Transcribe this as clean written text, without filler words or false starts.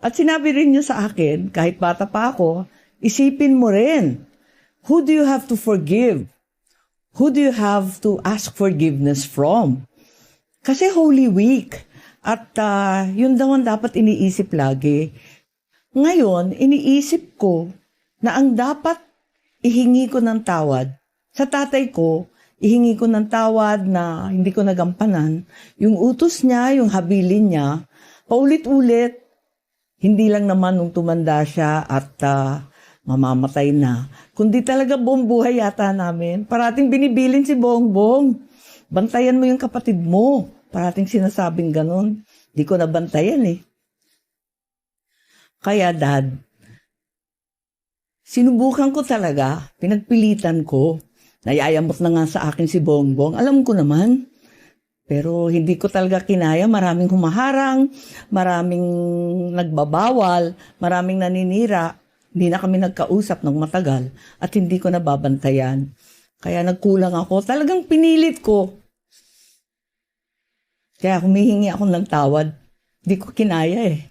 At sinabi rin niya sa akin, kahit bata pa ako, isipin mo rin, who do you have to forgive? Who do you have to ask forgiveness from? Kasi Holy Week. At yun daw ang dapat iniisip lagi. Ngayon, iniisip ko na ang dapat ihingi ko ng tawad. Sa tatay ko, ihingi ko ng tawad na hindi ko nagampanan. Yung utos niya, yung habilin niya, paulit-ulit. Hindi lang naman nung tumanda siya at mamamatay na. Kundi talaga buong buhay yata namin. Parating binibilin si Bongbong. Bantayan mo yung kapatid mo. Parating sinasabing ganun. Di ko nabantayan eh. Kaya Dad, sinubukan ko talaga, pinagpilitan ko. Nayayamot na nga sa akin si Bongbong. Alam ko naman. Pero hindi ko talaga kinaya. Maraming humaharang, maraming nagbabawal, maraming naninira. Hindi na kami nagkausap ng matagal at hindi ko nababantayan. Kaya nagkulang ako. Talagang pinilit ko. Kaya humihingi ako ng tawad. Hindi ko kinaya eh.